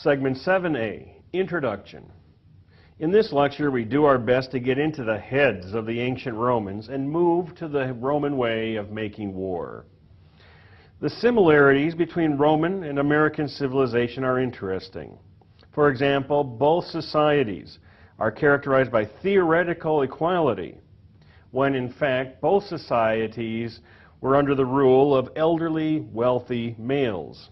Segment 7A, Introduction. In this lecture, we do our best to get into the heads of the ancient Romans and move to the Roman way of making war. The similarities between Roman and American civilization are interesting. For example, both societies are characterized by theoretical equality, when in fact both societies were under the rule of elderly, wealthy males.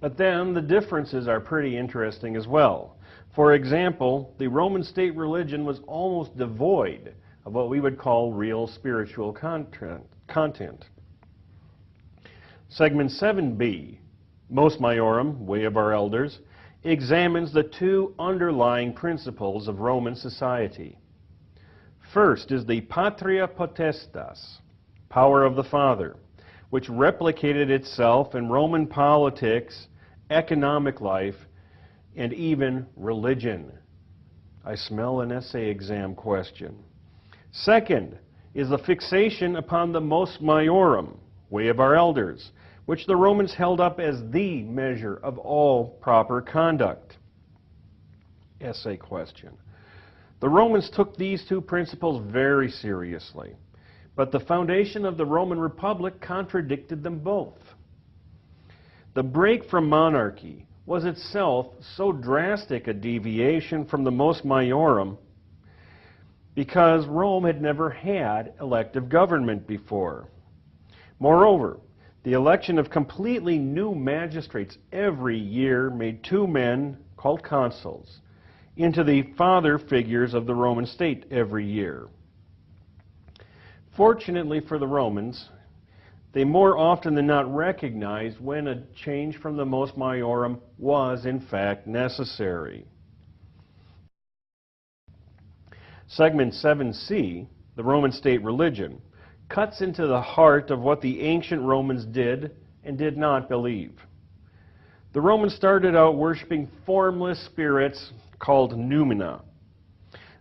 But then the differences are pretty interesting as well. For example, the Roman state religion was almost devoid of what we would call real spiritual content. Segment 7B, Mos Maiorum, Way of Our Elders, examines the two underlying principles of Roman society. First is the Patria Potestas, power of the father, which replicated itself in Roman politics, economic life, and even religion. I smell an essay exam question. Second is the fixation upon the Mos Maiorum, Way of Our Elders, which the Romans held up as the measure of all proper conduct. Essay question. The Romans took these two principles very seriously, but the foundation of the Roman Republic contradicted them both. The break from monarchy was itself so drastic a deviation from the Mos Maiorum because Rome had never had elective government before. Moreover, the election of completely new magistrates every year made two men, called consuls, into the father figures of the Roman state every year. Fortunately for the Romans, they more often than not recognized when a change from the Mos Maiorum was in fact necessary. Segment 7C, the Roman state religion, cuts into the heart of what the ancient Romans did and did not believe. The Romans started out worshiping formless spirits called noumena,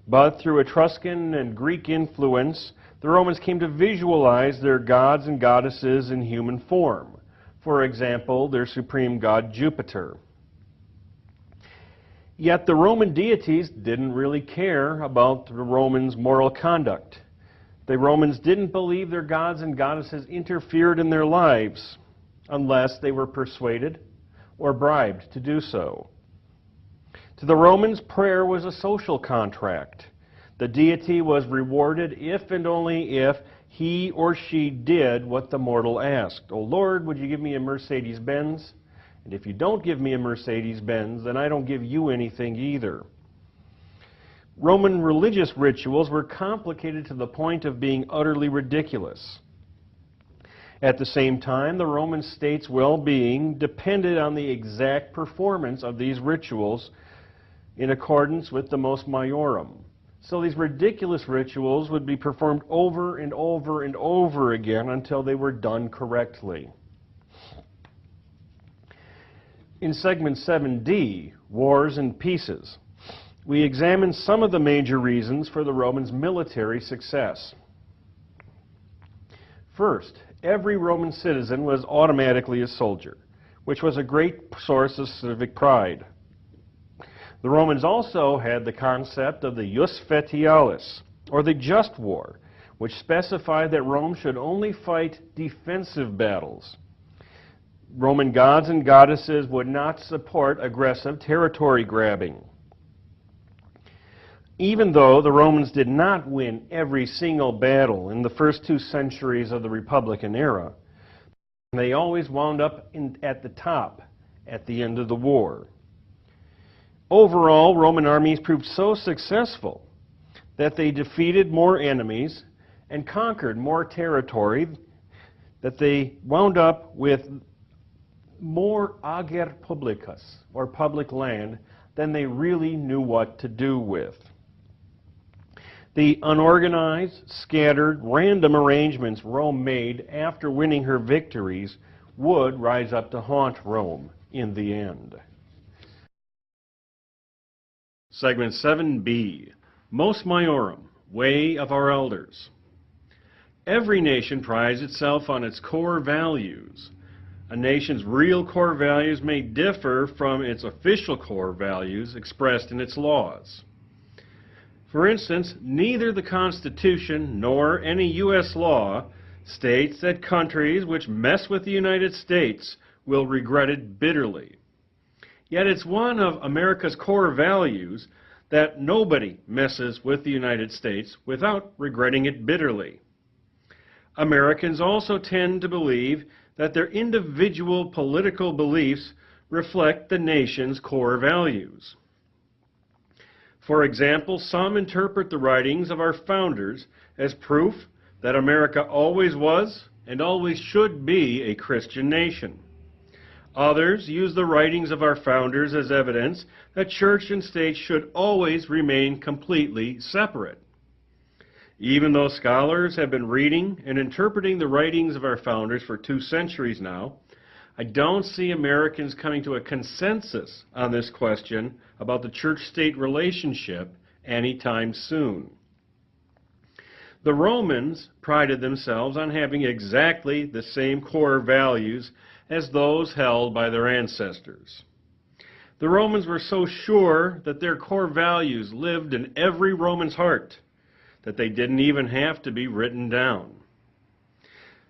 but through Etruscan and Greek influence, the Romans came to visualize their gods and goddesses in human form. For example, their supreme god Jupiter. Yet the Roman deities didn't really care about the Romans' moral conduct. The Romans didn't believe their gods and goddesses interfered in their lives unless they were persuaded or bribed to do so. To the Romans, prayer was a social contract. The deity was rewarded if and only if he or she did what the mortal asked. Oh Lord, would you give me a Mercedes-Benz? And if you don't give me a Mercedes-Benz, then I don't give you anything either. Roman religious rituals were complicated to the point of being utterly ridiculous. At the same time, the Roman state's well-being depended on the exact performance of these rituals in accordance with the Mos Maiorum. So these ridiculous rituals would be performed over and over and over again until they were done correctly. In segment 7D, Wars and Peaces, we examine some of the major reasons for the Romans' military success. First, every Roman citizen was automatically a soldier, which was a great source of civic pride. The Romans also had the concept of the jus fetialis, or the just war, which specified that Rome should only fight defensive battles. Roman gods and goddesses would not support aggressive territory grabbing. Even though the Romans did not win every single battle in the first 2 centuries of the Republican era, they always wound up at the top at the end of the war. Overall, Roman armies proved so successful that they defeated more enemies and conquered more territory that they wound up with more ager publicus, or public land, than they really knew what to do with. The unorganized, scattered, random arrangements Rome made after winning her victories would rise up to haunt Rome in the end. Segment 7B, Mos Maiorum, Way of Our Elders. Every nation prides itself on its core values. A nation's real core values may differ from its official core values expressed in its laws. For instance, neither the Constitution nor any U.S. law states that countries which mess with the United States will regret it bitterly. Yet it's one of America's core values that nobody messes with the United States without regretting it bitterly. Americans also tend to believe that their individual political beliefs reflect the nation's core values. For example, some interpret the writings of our founders as proof that America always was and always should be a Christian nation. Others use the writings of our founders as evidence that church and state should always remain completely separate. Even though scholars have been reading and interpreting the writings of our founders for 2 centuries now, I don't see Americans coming to a consensus on this question about the church-state relationship anytime soon. The Romans prided themselves on having exactly the same core values as those held by their ancestors. The Romans were so sure that their core values lived in every Roman's heart that they didn't even have to be written down.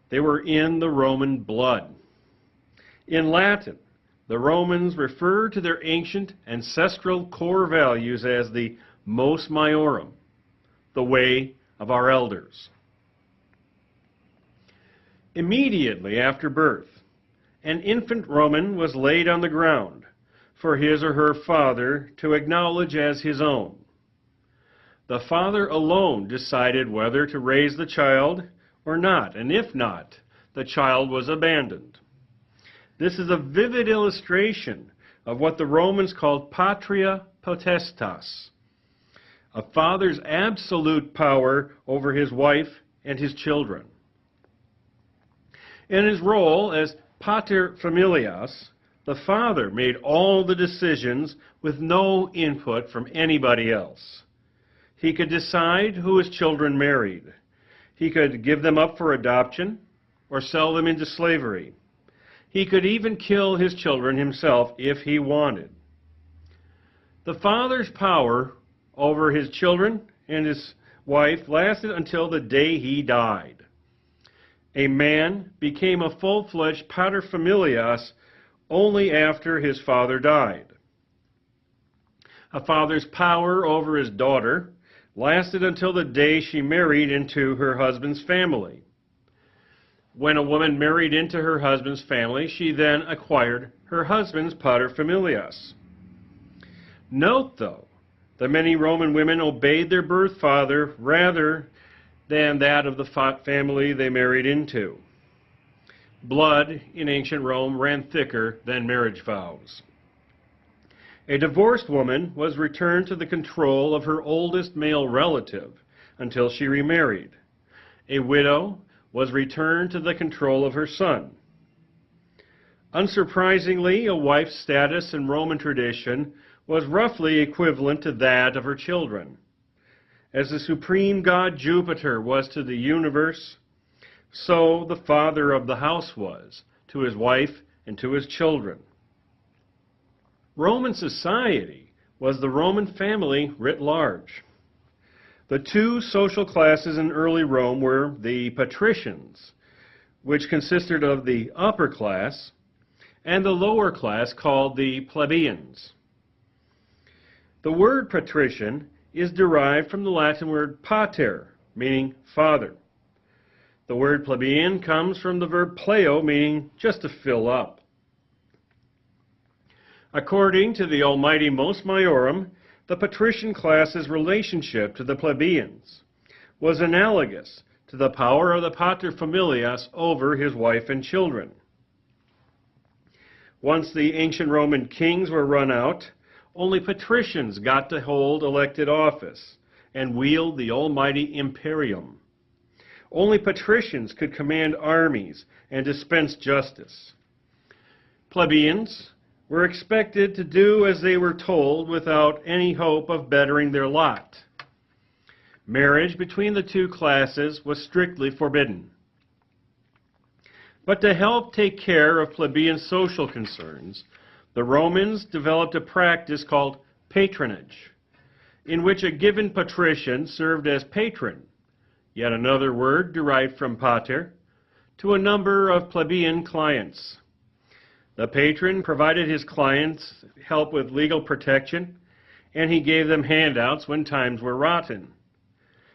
They were in the Roman blood. In Latin, the Romans refer to their ancient ancestral core values as the mos maiorum, the way of our elders. Immediately after birth, an infant Roman was laid on the ground for his or her father to acknowledge as his own. The father alone decided whether to raise the child or not, and if not, the child was abandoned. This is a vivid illustration of what the Romans called patria potestas, a father's absolute power over his wife and his children. In his role as pater familias, the father made all the decisions with no input from anybody else. He could decide who his children married. He could give them up for adoption or sell them into slavery. He could even kill his children himself if he wanted. The father's power over his children and his wife lasted until the day he died. A man became a full-fledged paterfamilias only after his father died. A father's power over his daughter lasted until the day she married into her husband's family. When a woman married into her husband's family, she then acquired her husband's paterfamilias. Note, though, that many Roman women obeyed their birth father rather than that of the family they married into. Blood in ancient Rome ran thicker than marriage vows. A divorced woman was returned to the control of her oldest male relative until she remarried. A widow was returned to the control of her son. Unsurprisingly, a wife's status in Roman tradition was roughly equivalent to that of her children. As the supreme god Jupiter was to the universe, so the father of the house was to his wife and to his children. Roman society was the Roman family writ large. The 2 social classes in early Rome were the patricians, which consisted of the upper class, and the lower class called the plebeians. The word patrician is derived from the Latin word pater, meaning father. The word plebeian comes from the verb pleo, meaning just to fill up. According to the almighty mos maiorum, the patrician class's relationship to the plebeians was analogous to the power of the paterfamilias over his wife and children. Once the ancient Roman kings were run out, only patricians got to hold elected office and wield the almighty imperium. Only patricians could command armies and dispense justice. Plebeians were expected to do as they were told without any hope of bettering their lot. Marriage between the 2 classes was strictly forbidden. But to help take care of plebeian social concerns, the Romans developed a practice called patronage, in which a given patrician served as patron, yet another word derived from pater, to a number of plebeian clients. The patron provided his clients help with legal protection, and he gave them handouts when times were rotten.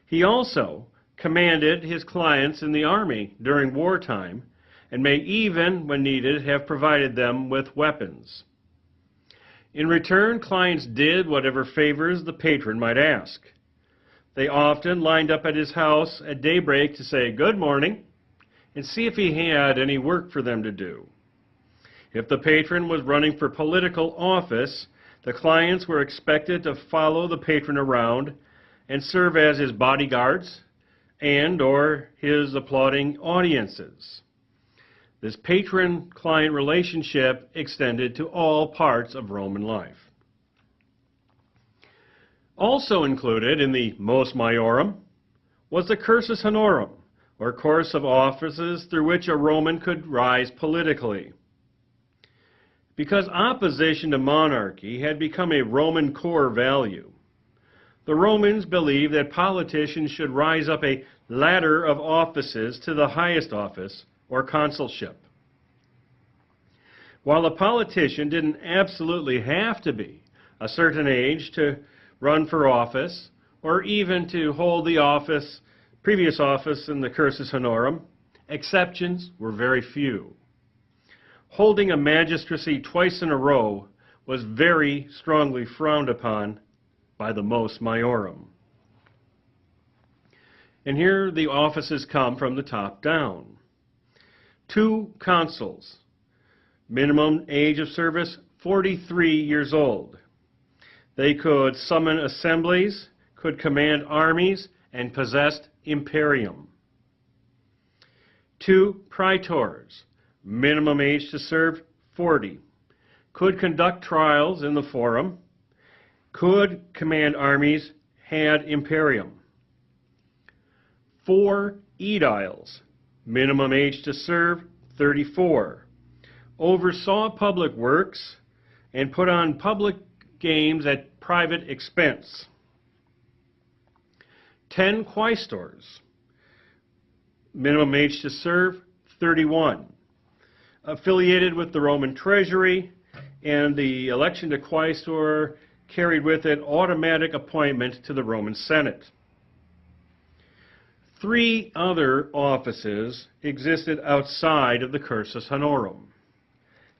He also commanded his clients in the army during wartime, and may even, when needed, have provided them with weapons. In return, clients did whatever favors the patron might ask. They often lined up at his house at daybreak to say good morning and see if he had any work for them to do. If the patron was running for political office, the clients were expected to follow the patron around and serve as his bodyguards and/or his applauding audiences. This patron-client relationship extended to all parts of Roman life. Also included in the mos maiorum was the cursus honorum, or course of offices through which a Roman could rise politically. Because opposition to monarchy had become a Roman core value, the Romans believed that politicians should rise up a ladder of offices to the highest office, or consulship. While a politician didn't absolutely have to be a certain age to run for office, or even to hold the previous office in the cursus honorum, exceptions were very few. Holding a magistracy twice in a row was very strongly frowned upon by the mos maiorum. And here the offices come from the top down. 2 consuls, minimum age of service 43 years old. They could summon assemblies, could command armies, and possessed imperium. 2 praetors, minimum age to serve 40, could conduct trials in the forum, could command armies, had imperium. 4 aediles, minimum age to serve 34, oversaw public works and put on public games at private expense. 10 quaestors, minimum age to serve 31, affiliated with the Roman treasury, and the election to quaestor carried with it automatic appointment to the Roman Senate. 3 other offices existed outside of the cursus honorum.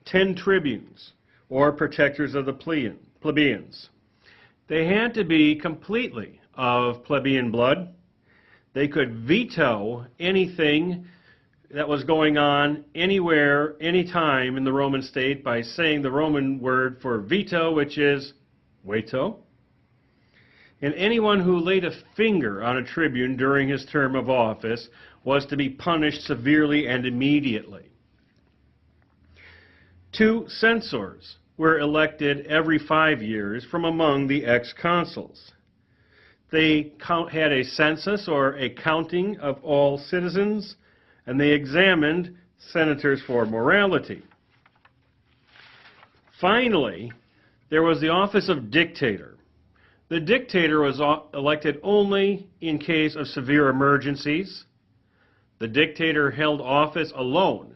10 tribunes, or protectors of the plebeians. They had to be completely of plebeian blood. They could veto anything that was going on anywhere, anytime in the Roman state by saying the Roman word for veto, which is veto. And anyone who laid a finger on a tribune during his term of office was to be punished severely and immediately. 2 censors were elected every 5 years from among the ex-consuls. They had a census, or a counting of all citizens, and they examined senators for morality. Finally, there was the office of dictator. The dictator was elected only in case of severe emergencies. The dictator held office alone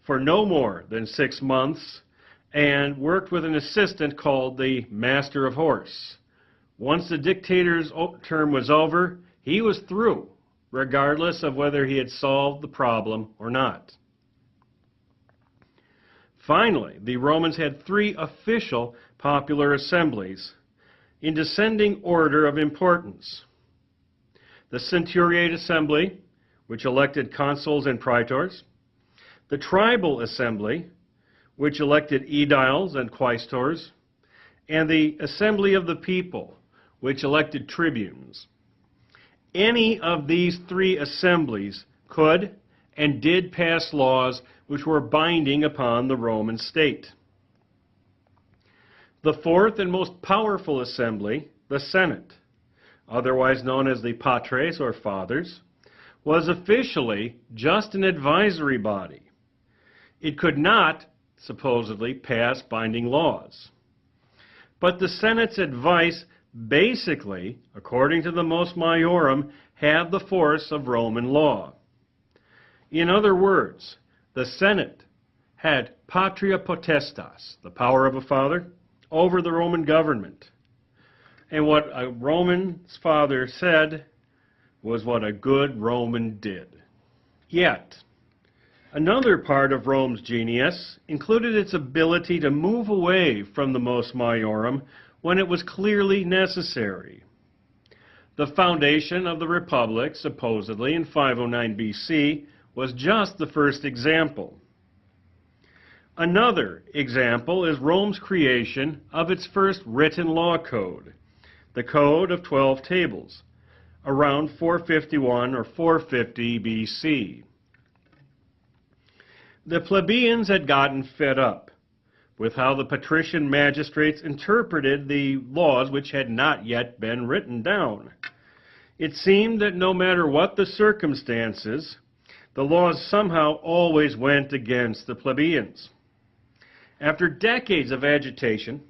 for no more than 6 months and worked with an assistant called the master of horse. Once the dictator's term was over, he was through, regardless of whether he had solved the problem or not. Finally, the Romans had 3 official popular assemblies in descending order of importance. The Centuriate Assembly, which elected consuls and praetors. The Tribal Assembly, which elected aediles and quaestors. And the Assembly of the People, which elected tribunes. Any of these 3 assemblies could and did pass laws which were binding upon the Roman state. The 4th and most powerful assembly, the Senate, otherwise known as the patres or fathers, was officially just an advisory body. It could not, supposedly, pass binding laws. But the Senate's advice basically, according to the Mos Maiorum, had the force of Roman law. In other words, the Senate had patria potestas, the power of a father, over the Roman government. And what a Roman's father said was what a good Roman did. Yet, another part of Rome's genius included its ability to move away from the Mos Maiorum when it was clearly necessary. The foundation of the Republic, supposedly in 509 BC, was just the first example. Another example is Rome's creation of its first written law code, the Code of 12 Tables, around 451 or 450 BC. The plebeians had gotten fed up with how the patrician magistrates interpreted the laws which had not yet been written down. It seemed that no matter what the circumstances, the laws somehow always went against the plebeians. After decades of agitation,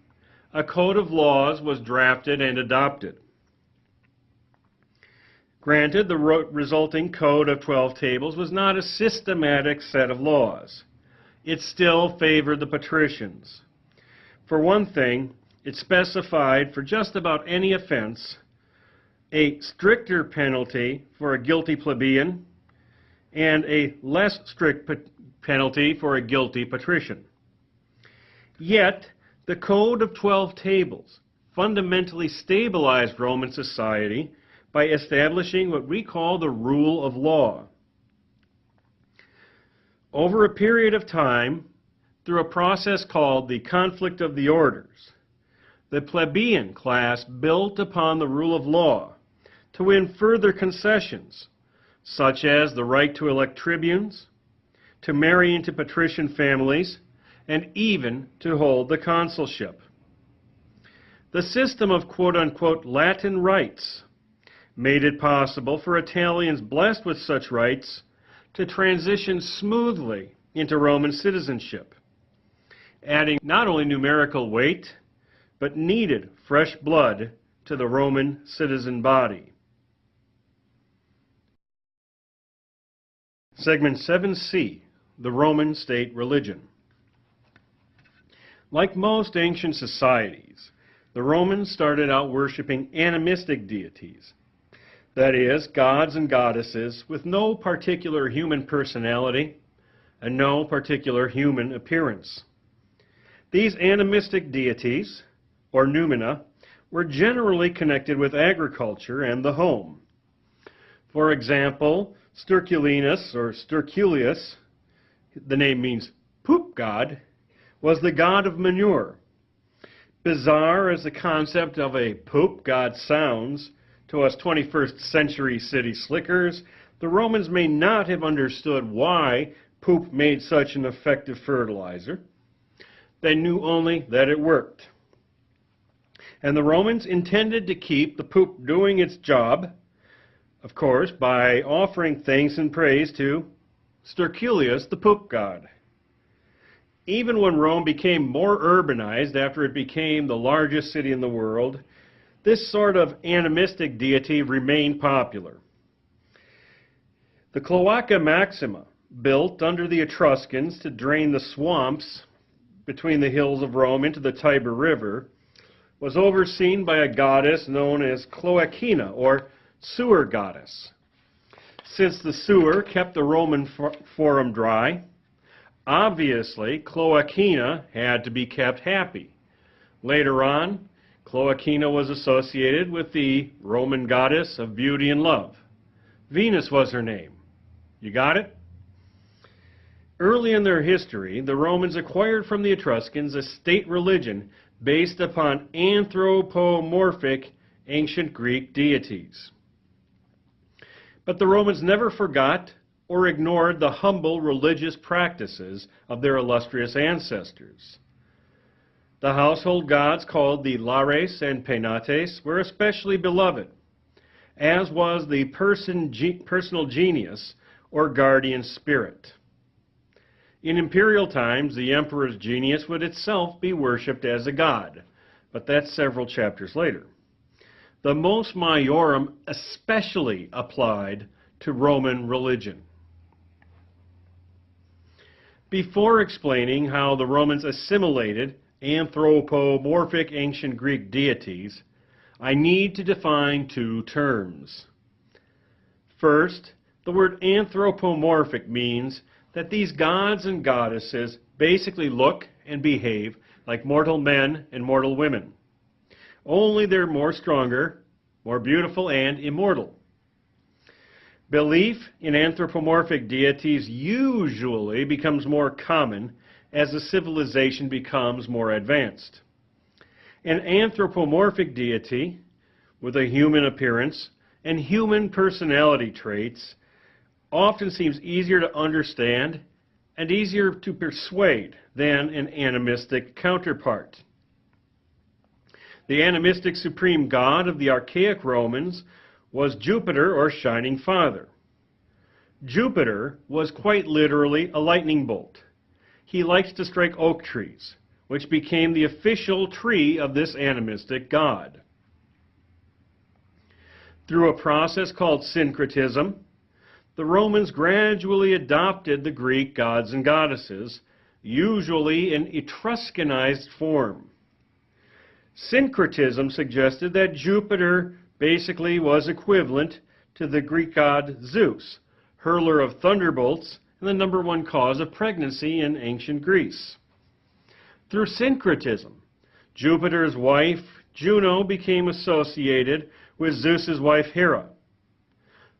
a code of laws was drafted and adopted. Granted, the resulting Code of 12 Tables was not a systematic set of laws. It still favored the patricians. For one thing, it specified for just about any offense a stricter penalty for a guilty plebeian and a less strict penalty for a guilty patrician. Yet, the Code of 12 Tables fundamentally stabilized Roman society by establishing what we call the rule of law. Over a period of time, through a process called the conflict of the orders, the plebeian class built upon the rule of law to win further concessions, such as the right to elect tribunes, to marry into patrician families, and even to hold the consulship. The system of quote-unquote Latin rights made it possible for Italians blessed with such rights to transition smoothly into Roman citizenship, adding not only numerical weight, but needed fresh blood to the Roman citizen body. Segment 7C, the Roman state religion. Like most ancient societies, the Romans started out worshiping animistic deities, that is, gods and goddesses with no particular human personality and no particular human appearance. These animistic deities, or noumena, were generally connected with agriculture and the home. For example, Sterculinus or Sterculius, the name means poop god, was the god of manure. Bizarre as the concept of a poop god sounds to us 21st century city slickers, the Romans may not have understood why poop made such an effective fertilizer. They knew only that it worked. And the Romans intended to keep the poop doing its job, of course, by offering thanks and praise to Sterculius, the poop god. Even when Rome became more urbanized after it became the largest city in the world, this sort of animistic deity remained popular. The Cloaca Maxima, built under the Etruscans to drain the swamps between the hills of Rome into the Tiber River, was overseen by a goddess known as Cloacina, or sewer goddess. Since the sewer kept the Roman Forum dry, obviously Cloacina had to be kept happy. Later on, Cloacina was associated with the Roman goddess of beauty and love. Venus was her name. You got it? Early in their history, the Romans acquired from the Etruscans a state religion based upon anthropomorphic ancient Greek deities. But the Romans never forgot or ignored the humble religious practices of their illustrious ancestors. The household gods called the Lares and Penates were especially beloved, as was the personal genius or guardian spirit. In imperial times, the emperor's genius would itself be worshipped as a god, but that's several chapters later. The mos maiorum especially applied to Roman religion. Before explaining how the Romans assimilated anthropomorphic ancient Greek deities, I need to define two terms. First, the word anthropomorphic means that these gods and goddesses basically look and behave like mortal men and mortal women. Only they're more stronger, more beautiful, and immortal. Belief in anthropomorphic deities usually becomes more common as the civilization becomes more advanced. An anthropomorphic deity with a human appearance and human personality traits often seems easier to understand and easier to persuade than an animistic counterpart. The animistic supreme god of the archaic Romans was Jupiter, or Shining Father. Jupiter was quite literally a lightning bolt. He likes to strike oak trees, which became the official tree of this animistic god. Through a process called syncretism, the Romans gradually adopted the Greek gods and goddesses, usually in Etruscanized form. Syncretism suggested that Jupiter basically was equivalent to the Greek god Zeus, hurler of thunderbolts and the #1 cause of pregnancy in ancient Greece. Through syncretism, Jupiter's wife Juno became associated with Zeus's wife Hera.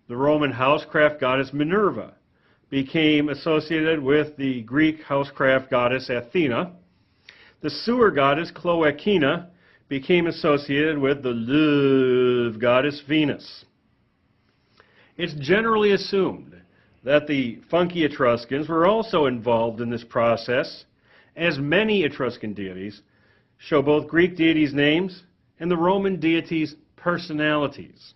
The Roman housecraft goddess Minerva became associated with the Greek housecraft goddess Athena. The sewer goddess Cloacina became associated with the love goddess Venus. It's generally assumed that the funky Etruscans were also involved in this process, as many Etruscan deities show both Greek deities' names and the Roman deities' personalities.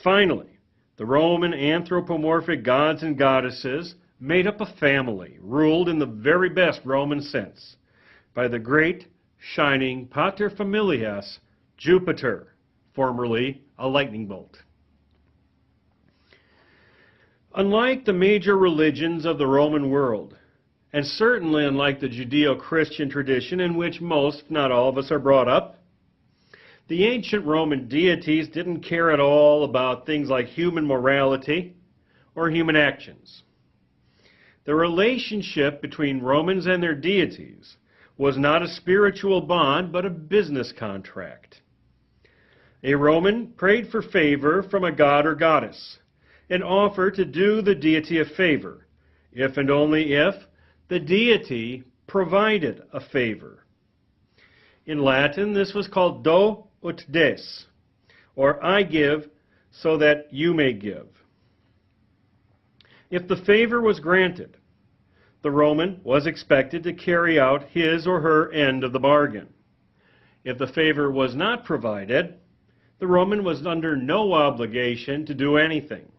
Finally, the Roman anthropomorphic gods and goddesses made up a family, ruled in the very best Roman sense by the great, shining paterfamilias, Jupiter, formerly a lightning bolt. Unlike the major religions of the Roman world, and certainly unlike the Judeo-Christian tradition in which most, if not all of us, are brought up, the ancient Roman deities didn't care at all about things like human morality or human actions. The relationship between Romans and their deities was not a spiritual bond, but a business contract. A Roman prayed for favor from a god or goddess, and offered to do the deity a favor, if and only if the deity provided a favor. In Latin, this was called do ut des, or I give so that you may give. If the favor was granted, the Roman was expected to carry out his or her end of the bargain. If the favor was not provided, the Roman was under no obligation to do anything.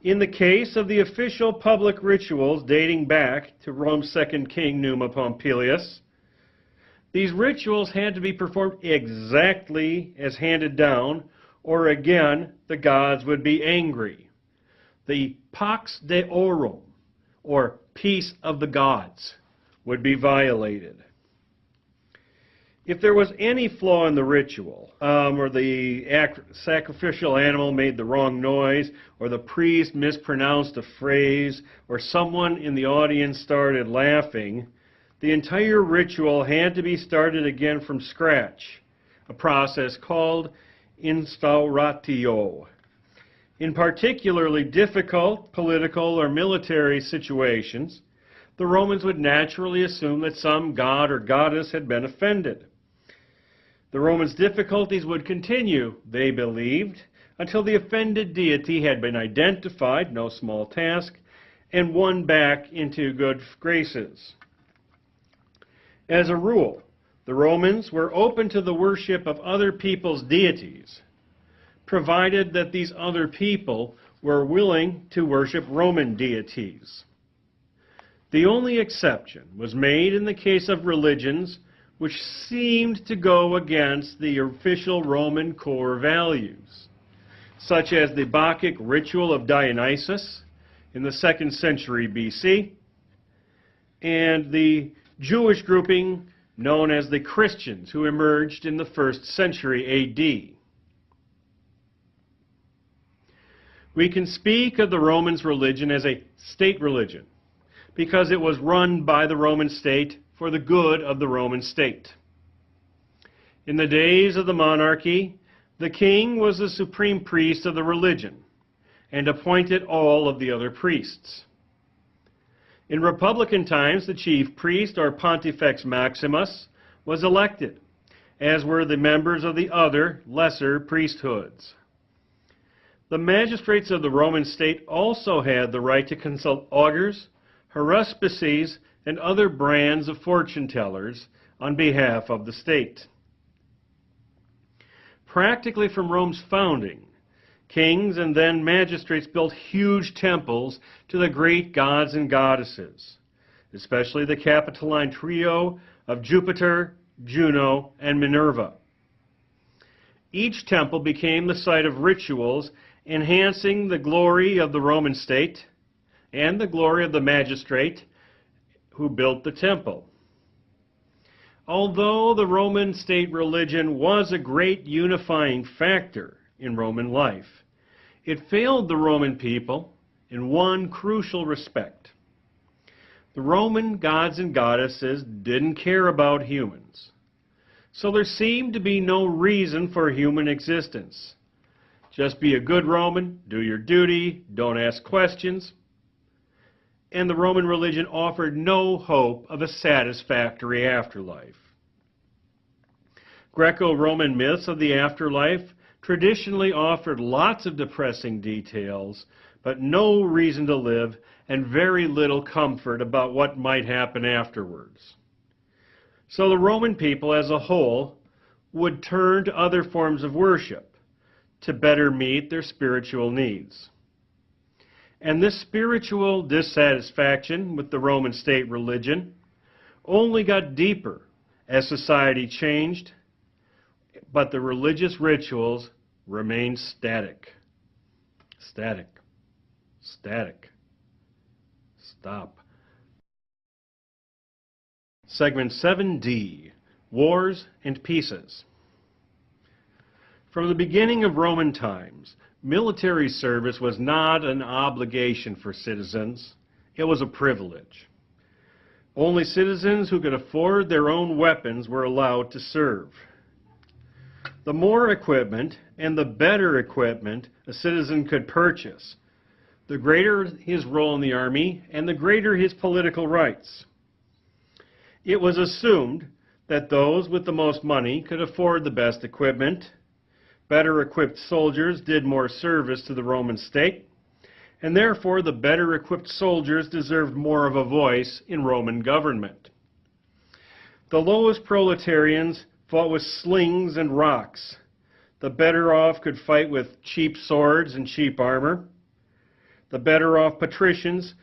In the case of the official public rituals dating back to Rome's second king, Numa Pompilius, these rituals had to be performed exactly as handed down, or again, the gods would be angry. The pax deorum, or peace of the gods, would be violated. If there was any flaw in the ritual, or the sacrificial animal made the wrong noise, or the priest mispronounced a phrase, or someone in the audience started laughing, the entire ritual had to be started again from scratch, a process called instauratio. In particularly difficult political or military situations, the Romans would naturally assume that some god or goddess had been offended. The Romans' difficulties would continue, they believed, until the offended deity had been identified, no small task, and won back into good graces. As a rule, the Romans were open to the worship of other people's deities, provided that these other people were willing to worship Roman deities. The only exception was made in the case of religions which seemed to go against the official Roman core values, such as the Bacchic ritual of Dionysus in the 2nd century BC, and the Jewish grouping known as the Christians, who emerged in the 1st century AD. We can speak of the Romans' religion as a state religion, because it was run by the Roman state for the good of the Roman state. In the days of the monarchy, the king was the supreme priest of the religion and appointed all of the other priests. In republican times, the chief priest, or Pontifex Maximus, was elected, as were the members of the other lesser priesthoods. The magistrates of the Roman state also had the right to consult augurs, haruspices, and other brands of fortune tellers on behalf of the state. Practically from Rome's founding, kings and then magistrates built huge temples to the great gods and goddesses, especially the Capitoline trio of Jupiter, Juno, and Minerva. Each temple became the site of rituals enhancing the glory of the Roman state and the glory of the magistrate who built the temple. Although the Roman state religion was a great unifying factor in Roman life, it failed the Roman people in one crucial respect. The Roman gods and goddesses didn't care about humans, so there seemed to be no reason for human existence. Just be a good Roman, do your duty, don't ask questions. And the Roman religion offered no hope of a satisfactory afterlife. Greco-Roman myths of the afterlife traditionally offered lots of depressing details, but no reason to live and very little comfort about what might happen afterwards. So the Roman people as a whole would turn to other forms of worship to better meet their spiritual needs. And this spiritual dissatisfaction with the Roman state religion only got deeper as society changed, but the religious rituals remained static. Static. Static. Stop. Segment 7D, Wars and Peaces. From the beginning of Roman times, military service was not an obligation for citizens, it was a privilege. Only citizens who could afford their own weapons were allowed to serve. The more equipment and the better equipment a citizen could purchase, the greater his role in the army and the greater his political rights. It was assumed that those with the most money could afford the best equipment. Better equipped soldiers did more service to the Roman state, and therefore the better equipped soldiers deserved more of a voice in Roman government. The lowest proletarians fought with slings and rocks. The better off could fight with cheap swords and cheap armor. The better off patricians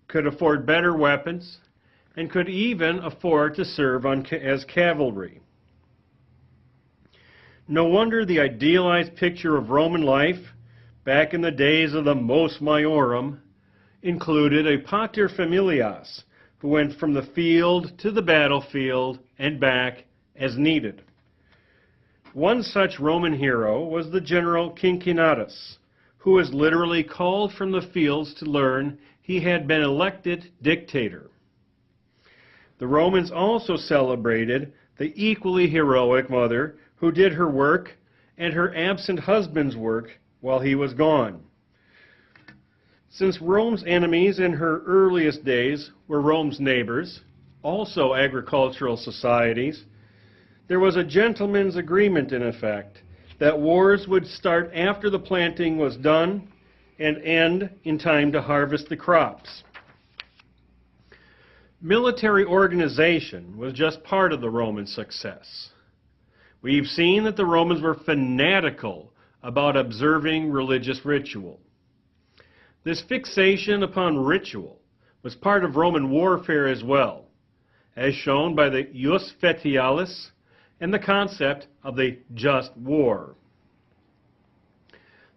could afford better weapons and could even afford to serve as cavalry. No wonder the idealized picture of Roman life back in the days of the mos maiorum included a pater familias who went from the field to the battlefield and back as needed. One such Roman hero was the general Cincinnatus, who was literally called from the fields to learn he had been elected dictator. The Romans also celebrated the equally heroic mother who did her work and her absent husband's work while he was gone. Since Rome's enemies in her earliest days were Rome's neighbors, also agricultural societies, there was a gentleman's agreement in effect that wars would start after the planting was done and end in time to harvest the crops. Military organization was just part of the Roman success. We've seen that the Romans were fanatical about observing religious ritual. This fixation upon ritual was part of Roman warfare as well, as shown by the jus fetialis and the concept of the just war.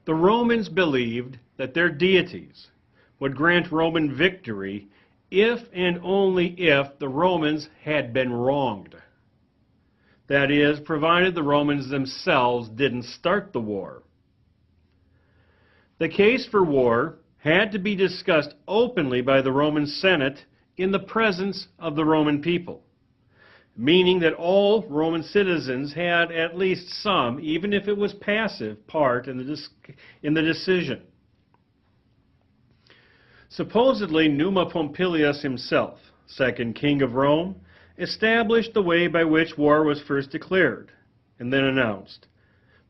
The Romans believed that their deities would grant Roman victory if and only if the Romans had been wronged. That is, provided the Romans themselves didn't start the war. The case for war had to be discussed openly by the Roman Senate in the presence of the Roman people, meaning that all Roman citizens had at least some, even if it was passive, part in the decision. Supposedly, Numa Pompilius himself, second king of Rome, established the way by which war was first declared and then announced,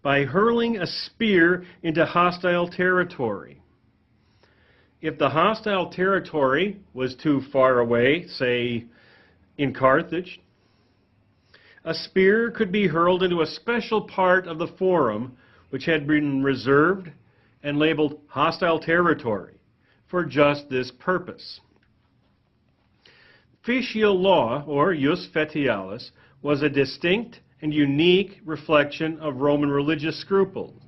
by hurling a spear into hostile territory. If the hostile territory was too far away, say in Carthage, a spear could be hurled into a special part of the forum which had been reserved and labeled hostile territory for just this purpose. Official law, or jus fetialis, was a distinct and unique reflection of Roman religious scruples.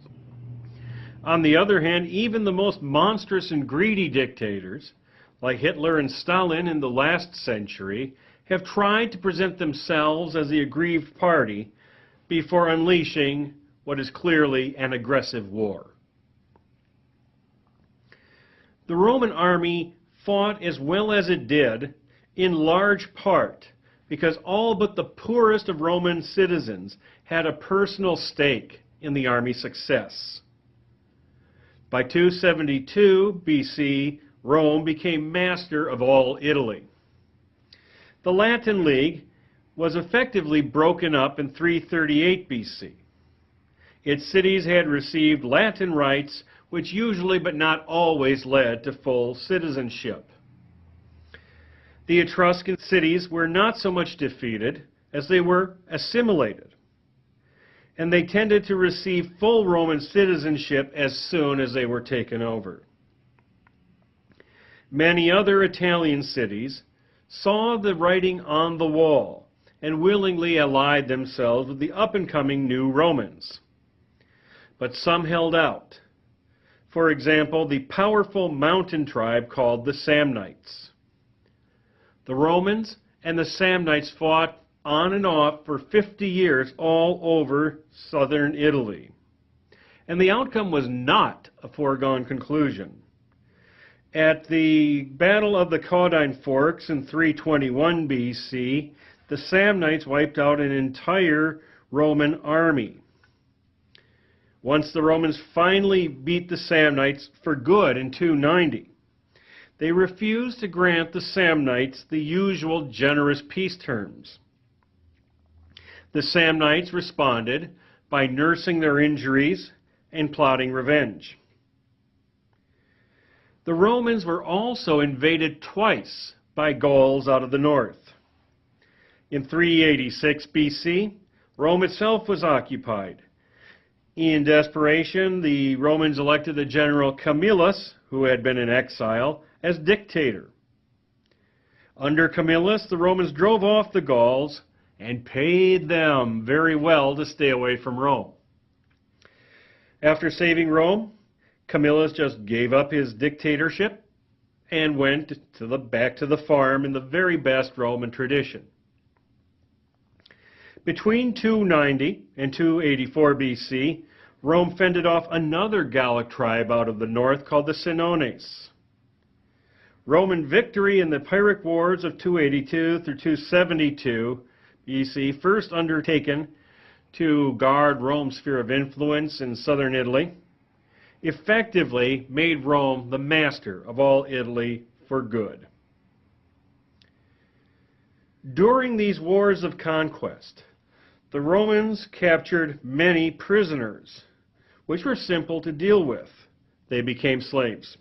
On the other hand, even the most monstrous and greedy dictators, like Hitler and Stalin in the last century, have tried to present themselves as the aggrieved party before unleashing what is clearly an aggressive war. The Roman army fought as well as it did in large part because all but the poorest of Roman citizens had a personal stake in the army's success. By 272 BC, Rome became master of all Italy. The Latin League was effectively broken up in 338 BC. Its cities had received Latin rights, which usually but not always led to full citizenship. The Etruscan cities were not so much defeated as they were assimilated, and they tended to receive full Roman citizenship as soon as they were taken over. Many other Italian cities saw the writing on the wall and willingly allied themselves with the up-and-coming new Romans. But some held out. For example, the powerful mountain tribe called the Samnites. The Romans and the Samnites fought on and off for 50 years all over southern Italy. And the outcome was not a foregone conclusion. At the Battle of the Caudine Forks in 321 BC, the Samnites wiped out an entire Roman army. Once the Romans finally beat the Samnites for good in 290, they refused to grant the Samnites the usual generous peace terms. The Samnites responded by nursing their injuries and plotting revenge. The Romans were also invaded twice by Gauls out of the north. In 386 BC, Rome itself was occupied. In desperation, the Romans elected the general Camillus, who had been in exile, as dictator. Under Camillus, the Romans drove off the Gauls and paid them very well to stay away from Rome. After saving Rome, Camillus just gave up his dictatorship and went back to the farm in the very best Roman tradition. Between 290 and 284 BC, Rome fended off another Gallic tribe out of the north called the Senones. Roman victory in the Pyrrhic Wars of 282 through 272 BC, first undertaken to guard Rome's sphere of influence in southern Italy, effectively made Rome the master of all Italy for good. During these wars of conquest, the Romans captured many prisoners, which were simple to deal with. They became slaves.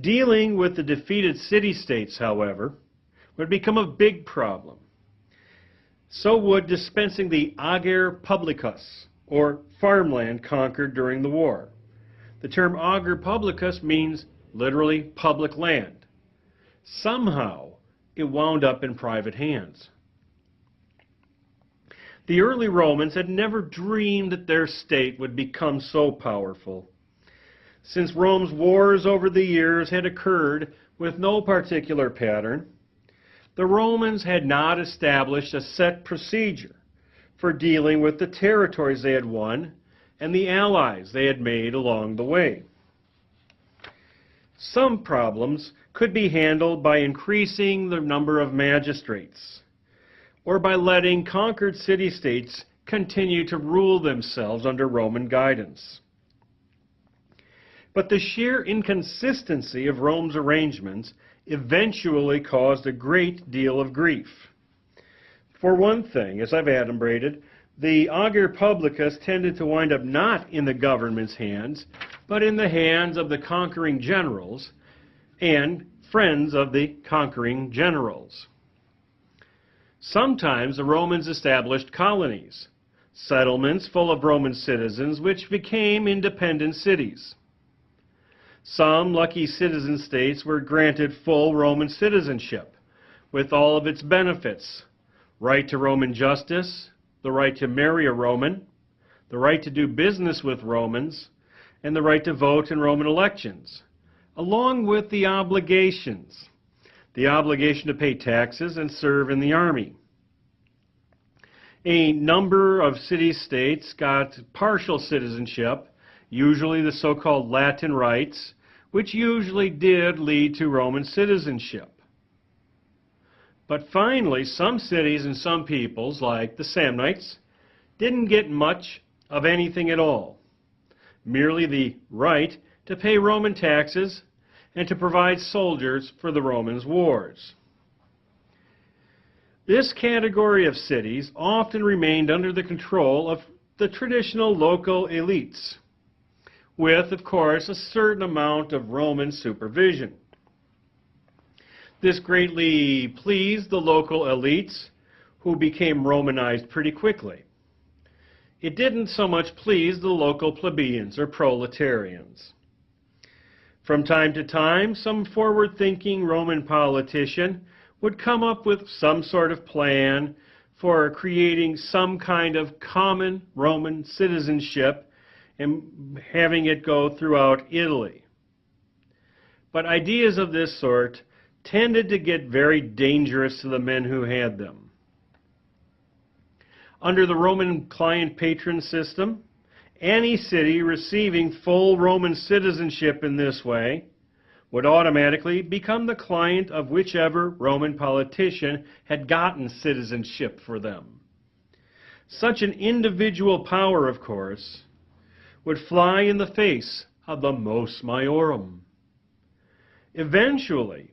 Dealing with the defeated city-states, however, would become a big problem. So would dispensing the ager publicus, or farmland conquered during the war. The term ager publicus means literally public land. somehow it wound up in private hands. The early Romans had never dreamed that their state would become so powerful. Since Rome's wars over the years had occurred with no particular pattern, the Romans had not established a set procedure for dealing with the territories they had won and the allies they had made along the way. Some problems could be handled by increasing the number of magistrates, or by letting conquered city-states continue to rule themselves under Roman guidance. But the sheer inconsistency of Rome's arrangements eventually caused a great deal of grief. For one thing, as I've adumbrated, the augur publicus tended to wind up not in the government's hands, but in the hands of the conquering generals and friends of the conquering generals. Sometimes the Romans established colonies, settlements full of Roman citizens which became independent cities. Some lucky citizen states were granted full Roman citizenship with all of its benefits: right to Roman justice, the right to marry a Roman, the right to do business with Romans, and the right to vote in Roman elections, along with the obligations to pay taxes and serve in the army. A number of city-states got partial citizenship, usually the so-called Latin rights, which usually did lead to Roman citizenship. But finally, some cities and some peoples, like the Samnites, didn't get much of anything at all, merely the right to pay Roman taxes and to provide soldiers for the Romans' wars. This category of cities often remained under the control of the traditional local elites, with, of course, a certain amount of Roman supervision. This greatly pleased the local elites, who became Romanized pretty quickly. It didn't so much please the local plebeians or proletarians. From time to time, some forward-thinking Roman politician would come up with some sort of plan for creating some kind of common Roman citizenship and having it go throughout Italy. But ideas of this sort tended to get very dangerous to the men who had them. Under the Roman client-patron system, any city receiving full Roman citizenship in this way would automatically become the client of whichever Roman politician had gotten citizenship for them. Such an individual power, of course, would fly in the face of the mos maiorum. Eventually,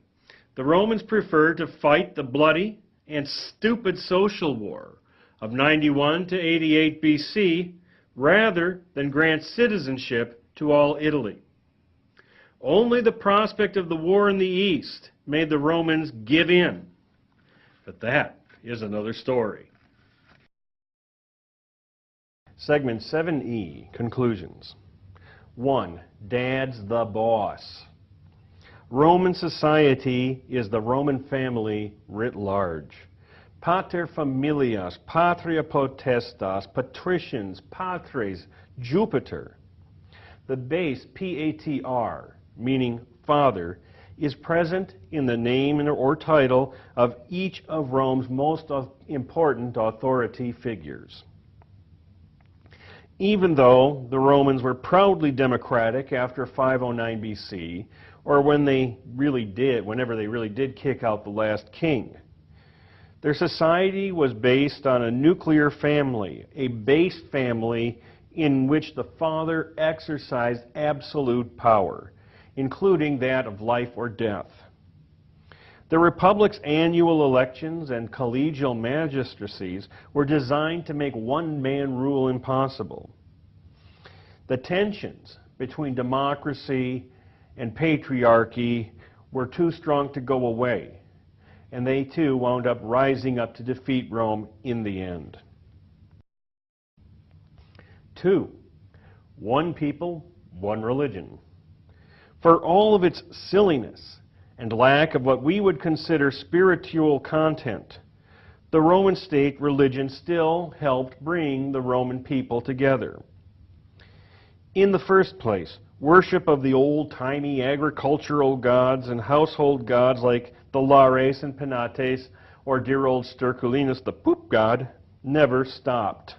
the Romans preferred to fight the bloody and stupid social war of 91 to 88 BC rather than grant citizenship to all Italy. Only the prospect of the war in the East made the Romans give in. But that is another story. Segment 7E, Conclusions. 1. Dad's the boss. Roman society is the Roman family writ large. Pater familias, patria potestas, patricians, patres, Jupiter. The base P-A-T-R, meaning father, is present in the name or title of each of Rome's most important authority figures. Even though the Romans were proudly democratic after 509 BC, or whenever they really did kick out the last king, their society was based on a nuclear family, a base family in which the father exercised absolute power, including that of life or death. The Republic's annual elections and collegial magistracies were designed to make one-man rule impossible. The tensions between democracy and patriarchy were too strong to go away, and they too wound up rising up to defeat Rome in the end. 2. One people, one religion. For all of its silliness and lack of what we would consider spiritual content, the Roman state religion still helped bring the Roman people together. In the first place, worship of the old-timey agricultural gods and household gods like the Lares and Penates, or dear old Sterculinus, the poop god, never stopped.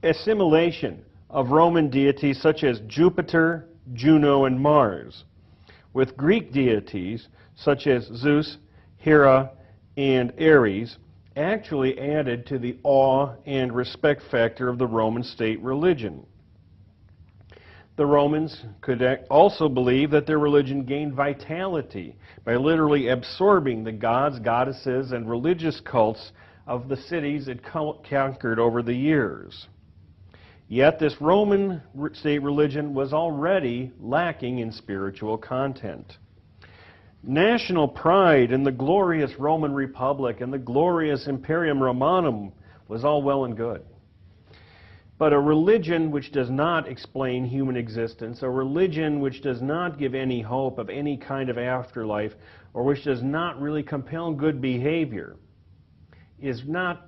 Assimilation of Roman deities such as Jupiter, Juno, and Mars, with Greek deities such as Zeus, Hera, and Ares, actually added to the awe and respect factor of the Roman state religion. The Romans could also believe that their religion gained vitality by literally absorbing the gods, goddesses, and religious cults of the cities it conquered over the years. Yet this Roman state religion was already lacking in spiritual content. National pride in the glorious Roman Republic and the glorious Imperium Romanum was all well and good. But a religion which does not explain human existence, a religion which does not give any hope of any kind of afterlife, or which does not really compel good behavior, is not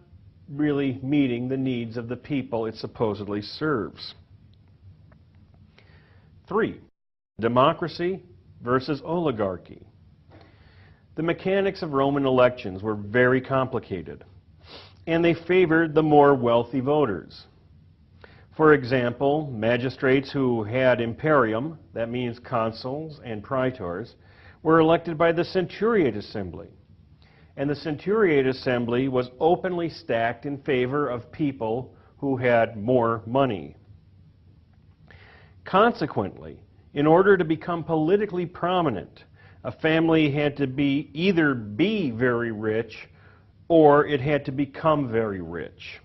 really meeting the needs of the people it supposedly serves. 3. Democracy versus oligarchy. The mechanics of Roman elections were very complicated, and they favored the more wealthy voters. For example, magistrates who had imperium, that means consuls and praetors, were elected by the centuriate assembly. And the centuriate assembly was openly stacked in favor of people who had more money. Consequently, in order to become politically prominent, a family had to either be very rich or it had to become very rich.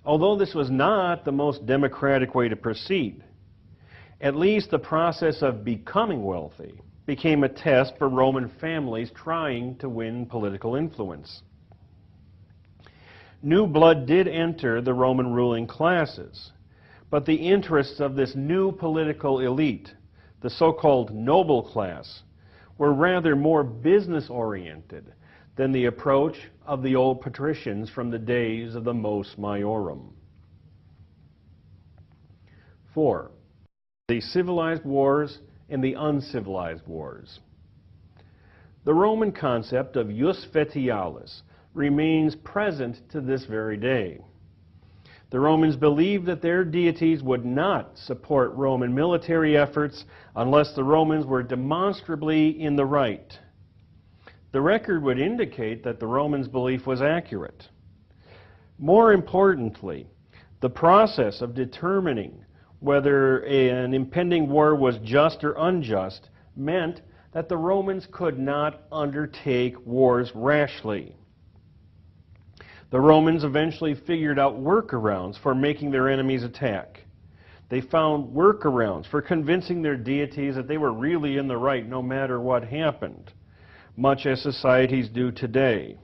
Although this was not the most democratic way to proceed, at least the process of becoming wealthy became a test for Roman families trying to win political influence. New blood did enter the Roman ruling classes, but the interests of this new political elite, the so-called noble class, were rather more business-oriented than the approach of the old patricians from the days of the mos maiorum. 4. The civilized wars and the uncivilized wars. The Roman concept of jus fetialis remains present to this very day. The Romans believed that their deities would not support Roman military efforts unless the Romans were demonstrably in the right. The record would indicate that the Romans' belief was accurate. More importantly, the process of determining whether an impending war was just or unjust meant that the Romans could not undertake wars rashly. The Romans eventually figured out workarounds for making their enemies attack. They found workarounds for convincing their deities that they were really in the right no matter what happened, much as societies do today.